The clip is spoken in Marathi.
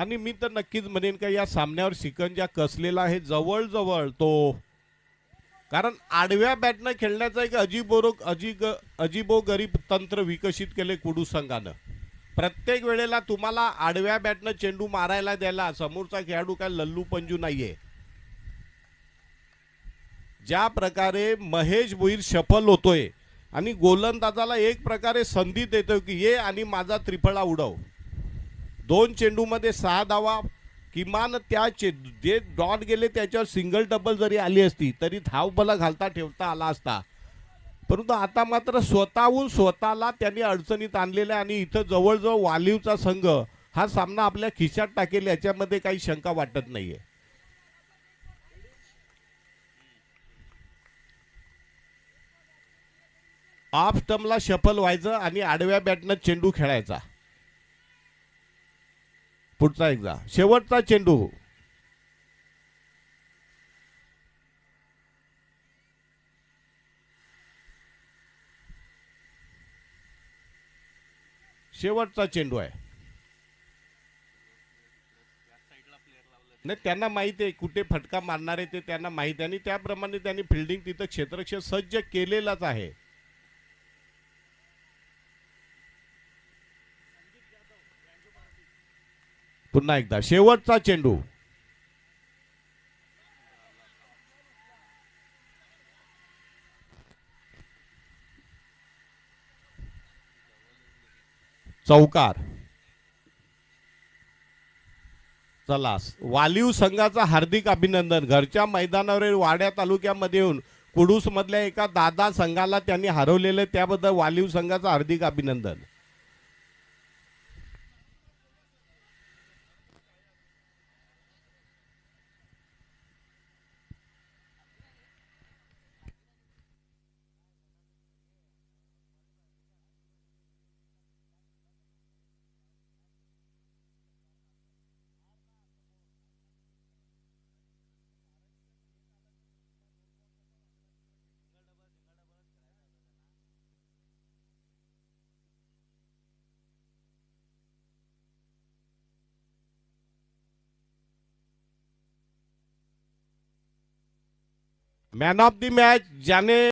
आणि मी तर नक्कीच म्हणेन का या सामन्यावर शिकंजा कसलेला आहे जवळजवळ तो, कारण आडव्या बॅटनं खेळण्याचा एक अजीबोगरीब तंत्र विकसित केले कुडू संघानं. प्रत्येक वेळेला तुम्हाला आडव्या बॅटनं चेंडू मारायला द्यायला समोरचा खेळाडू काय लल्लू पंजू नाहीये. ज्या प्रकारे महेश भोईर सफल होतोय आणि गोलंदाजाला एक प्रकारे संधी देतोय की ये आणि माझा त्रिफळा उडव. 2 चेंडूमध्ये 6 धावा, किमान त्या जे डॉट गेले त्याच्यावर सिंगल डबल जरी आली असती तरी धावबला घालता ठेवता आला असता. परंतु आता मात्र स्वतःहून स्वतःला त्यांनी अडचणीत आणलेलं आहे आणि इथं जवळजवळ वालीवचा संघ हा सामना आपल्या खिशात टाकेल याच्यामध्ये काही शंका वाटत नाहीये. ऑफ स्टंपला शफल व्हायचं आणि आडव्या बॅटनं चेंडू खेळायचा. पुढचा एकदा शेवटचा चेंडू. शेवटचा चेंडू आहे. नाही, त्यांना माहिती आहे कुठे फटका मारणार आहे ते त्यांना माहिती आहे आणि त्याप्रमाणे त्यांनी फिल्डिंग तिथं क्षेत्ररक्षण सज्ज केलेलाच आहे. पुन्हा एकदा शेवटचा चेंडू. चौकार. चला, वालीव संघाचा हार्दिक अभिनंदन. घरच्या मैदानावर वाड्या तालुक्यामध्ये येऊन कुडूस मधल्या एका दादा संघाला त्यांनी हरवलेलं त्याबद्दल वालीव संघाचं हार्दिक अभिनंदन. मॅन ऑफ द मॅच ज्याने